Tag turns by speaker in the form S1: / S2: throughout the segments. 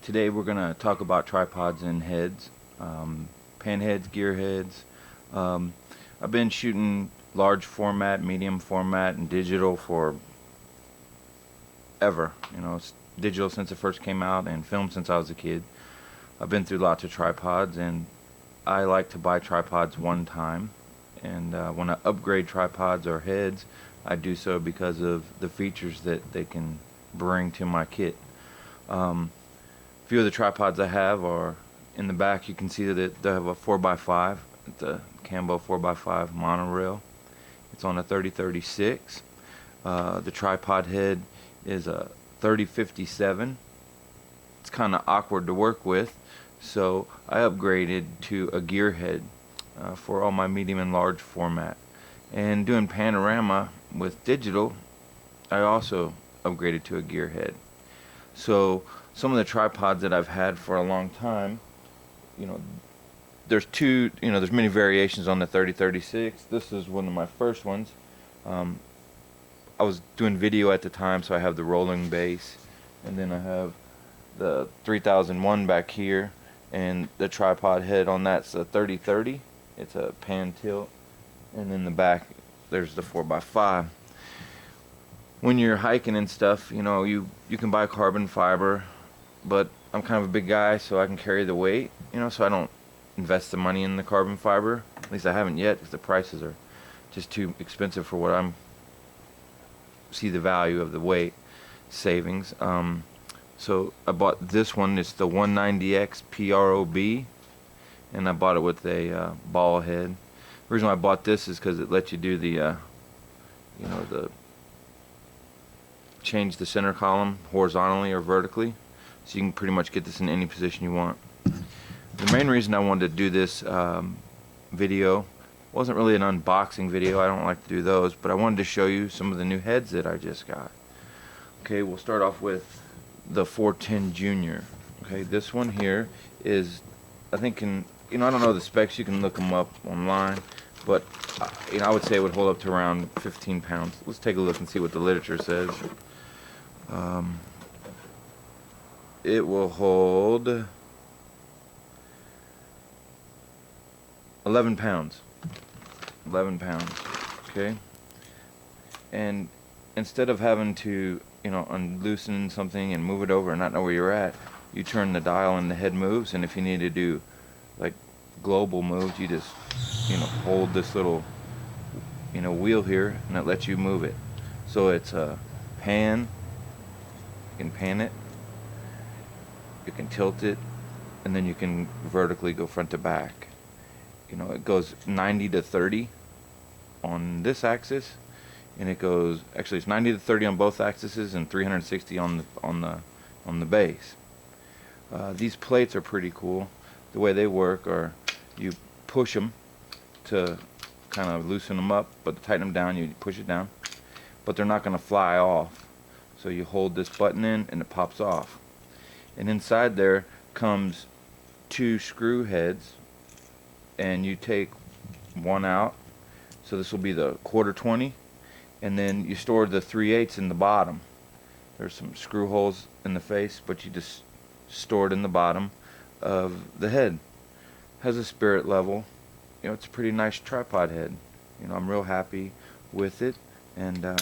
S1: Today we're going to talk about tripods and heads, pan heads, gear heads. Um, I've been shooting large format, medium format, and digital for ever. It's digital since it first came out and film since I was a kid. I've been through lots of tripods, and I like to buy tripods one time. And when I upgrade tripods or heads, I do so because of the features that they can bring to my kit. A few of the tripods I have are in the back. You can see that they have a 4x5. It's a Cambo 4x5 monorail. It's on a 3036. The tripod head is a 3057. It's kind of awkward to work with, so I upgraded to a gear head for all my medium and large format. And doing panorama with digital, I also upgraded to a gear head. So some of the tripods that I've had for a long time, there's there's many variations on the 3036. This is one of my first ones. I was doing video at the time, so I have the rolling base, and then I have the 3001 back here, and the tripod head on that's a 3030. It's a pan tilt, and in the back there's the 4x5. When you're hiking and stuff, you can buy carbon fiber, but I'm kind of a big guy, so I can carry the weight, so I don't invest the money in the carbon fiber. At least I haven't yet, because the prices are just too expensive for what I'm see the value of the weight savings. So I bought this one. It's the 190X PROB, and I bought it with a ball head. The reason why I bought this is because it lets you do the change the center column horizontally or vertically, so you can pretty much get this in any position you want. The main reason I wanted to do this video wasn't really an unboxing video. I don't like to do those, but I wanted to show you some of the new heads that I just got. Okay, we'll start off with the 410 Junior. Okay, this one here is, I think, I don't know the specs. You can look them up online, but I would say it would hold up to around 15 pounds. Let's take a look and see what the literature says. It will hold 11 pounds. 11 pounds. Okay. And instead of having to, unloosen something and move it over and not know where you're at, you turn the dial and the head moves. And if you need to do like global moves, you just, hold this little, wheel here, and it lets you move it. So it's a pan. You can pan it, you can tilt it, and then you can vertically go front to back. It goes 90 to 30 on this axis, and it goes, actually it's 90 to 30 on both axes and 360 on the base. These plates are pretty cool. The way they work are, you push them to kind of loosen them up, but to tighten them down you push it down, but they're not going to fly off. So you hold this button in and it pops off, and inside there comes 2 screw heads, and you take one out, so this will be the 1/4 and then you store the 3/8 in the bottom. There's some screw holes in the face, but you just store it in the bottom of the head. Has a spirit level. It's a pretty nice tripod head. I'm real happy with it, and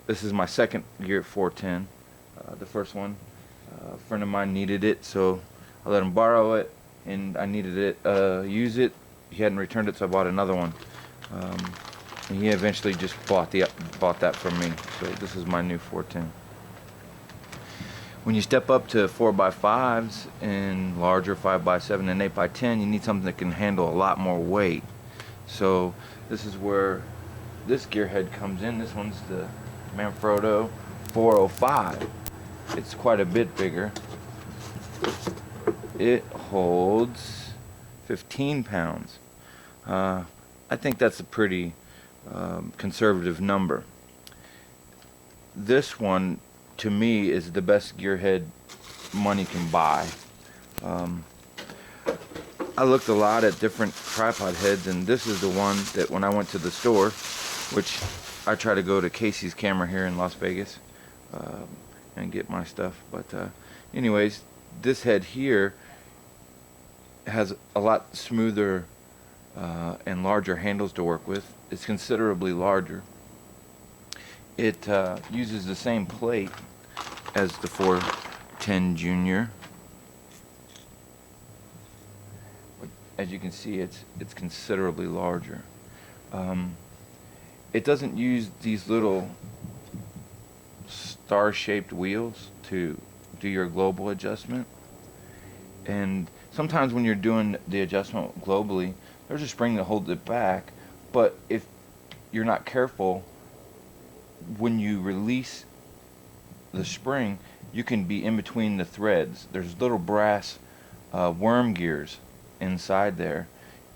S1: this is my second gear 410. The first one, a friend of mine needed it, so I let him borrow it, and I needed it, use it. He hadn't returned it, so I bought another one. And he eventually just bought that from me. So this is my new 410. When you step up to 4x5s and larger 5x7 and 8x10, you need something that can handle a lot more weight. So this is where this gear head comes in. This one's the Manfrotto 405. It's quite a bit bigger. It holds 15 pounds. I think that's a pretty conservative number. This one, to me, is the best gear head money can buy. I looked a lot at different tripod heads, and this is the one that when I went to the store, which I try to go to Casey's Camera here in Las Vegas and get my stuff, but anyways, this head here has a lot smoother and larger handles to work with. It's considerably larger. It uses the same plate as the 410 Junior. As you can see, it's considerably larger. It doesn't use these little star-shaped wheels to do your global adjustment. And sometimes when you're doing the adjustment globally, there's a spring that holds it back, but if you're not careful, when you release the spring, you can be in between the threads. There's little brass worm gears inside there,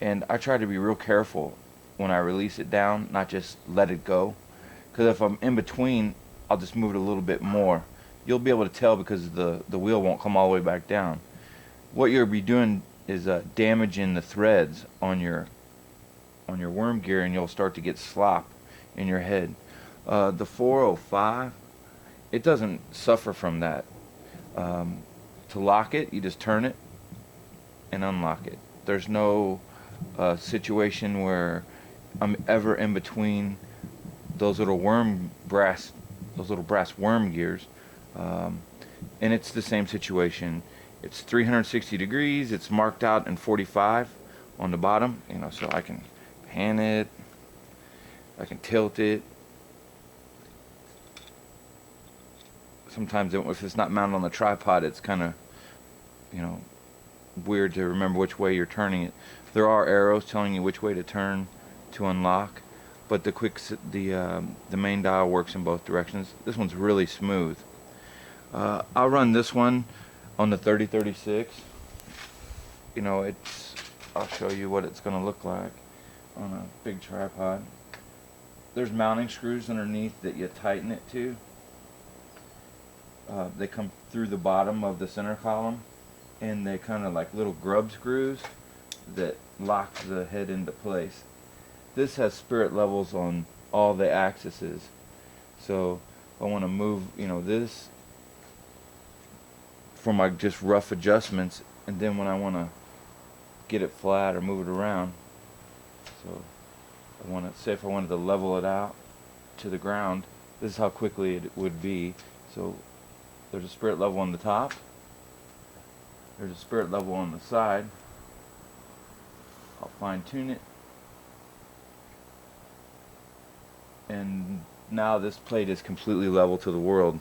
S1: and I try to be real careful when I release it down, not just let it go, because if I'm in between, I'll just move it a little bit more. You'll be able to tell because the wheel won't come all the way back down. What you'll be doing is damaging the threads on your worm gear, and you'll start to get slop in your head. The 405, it doesn't suffer from that. To lock it, you just turn it and unlock it. There's no situation where I'm ever in between those little brass worm gears, and it's the same situation. It's 360 degrees. It's marked out in 45 on the bottom, so I can pan it, I can tilt it. Sometimes if it's not mounted on the tripod, it's kind of weird to remember which way you're turning it. There are arrows telling you which way to turn to unlock, but the main dial works in both directions. This one's really smooth. I'll run this one on the 3036. I'll show you what it's going to look like on a big tripod. There's mounting screws underneath that you tighten it to. They come through the bottom of the center column, and they kind of like little grub screws that lock the head into place. This has spirit levels on all the axes, so I want to move this for my just rough adjustments, and then when I want to get it flat or move it around, so I want to say if I wanted to level it out to the ground, this is how quickly it would be. So there's a spirit level on the top, there's a spirit level on the side. I'll fine tune it, and now this plate is completely level to the world.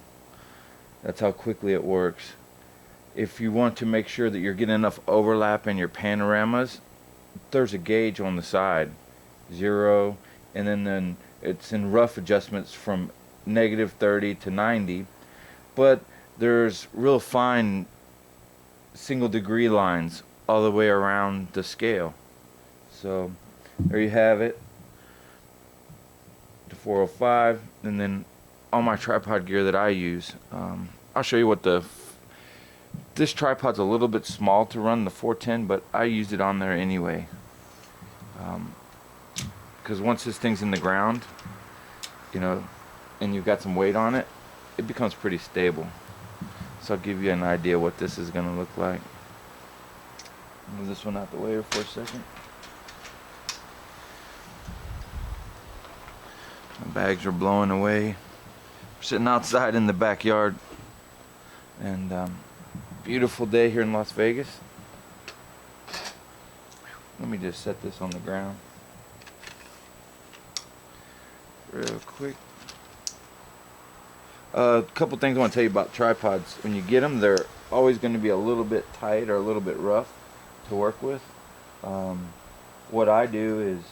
S1: That's how quickly it works. If you want to make sure that you're getting enough overlap in your panoramas, there's a gauge on the side, 0, and then it's in rough adjustments from -30 to 90, but there's real fine single degree lines all the way around the scale. So there you have it, the 405, and then all my tripod gear that I use. I'll show you what this tripod's a little bit small to run the 410, but I used it on there anyway, because once this thing's in the ground, and you've got some weight on it, it becomes pretty stable. So I'll give you an idea what this is going to look like. Move this one out the way for a second. My bags are blowing away. We're sitting outside in the backyard, and beautiful day here in Las Vegas. Let me just set this on the ground real quick. A couple things I want to tell you about tripods. When you get them, they're always going to be a little bit tight or a little bit rough to work with. What I do is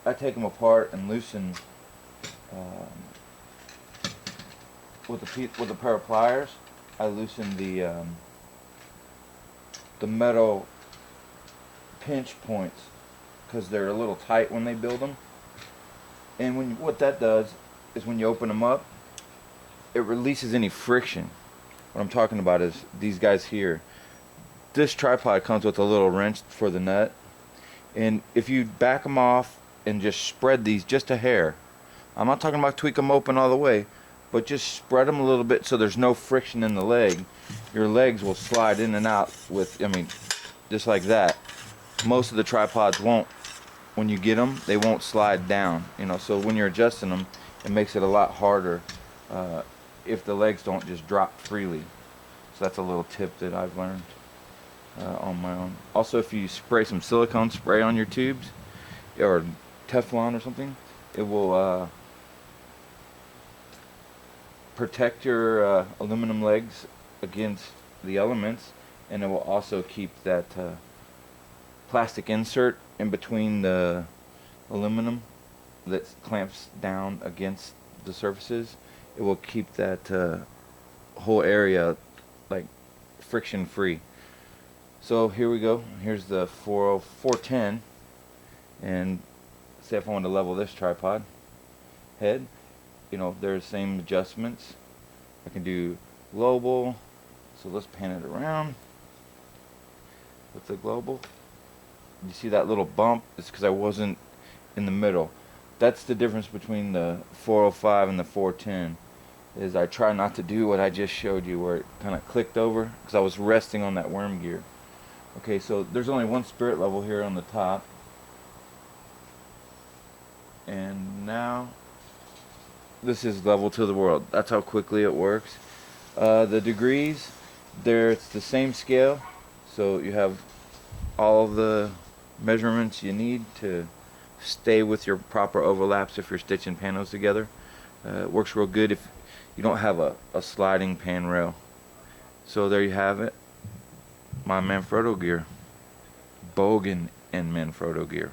S1: I take them apart and loosen with a pair of pliers. I loosen the metal pinch points because they're a little tight when they build them. And what that does is when you open them up, it releases any friction. What I'm talking about is these guys here. This tripod comes with a little wrench for the nut, and if you back them off and just spread these just a hair, I'm not talking about tweak them open all the way, but just spread them a little bit so there's no friction in the leg. Your legs will slide in and out with, I mean, just like that. Most of the tripods won't. When you get them, they won't slide down, you know, so when you're adjusting them, it makes it a lot harder if the legs don't just drop freely. So that's a little tip that I've learned on my own. Also, if you spray some silicone spray on your tubes or Teflon or something, it will protect your aluminum legs against the elements, and it will also keep that plastic insert in between the aluminum that clamps down against the surfaces. It will keep that whole area like friction free. So here we go. Here's the 410, and say if I want to level this tripod head, you know, there's the same adjustments. I can do global, so let's pan it around with the global. You see that little bump? It's because I wasn't in the middle. That's the difference between the 405 and the 410, is I try not to do what I just showed you where it kind of clicked over, because I was resting on that worm gear. Okay, so there's only one spirit level here on the top, and now this is level to the world. That's how quickly it works. The degrees, it's the same scale, so you have all of the measurements you need to stay with your proper overlaps if you're stitching panels together. It works real good if you don't have a sliding pan rail. So there you have it, my Manfrotto gear, Bogen and Manfrotto gear.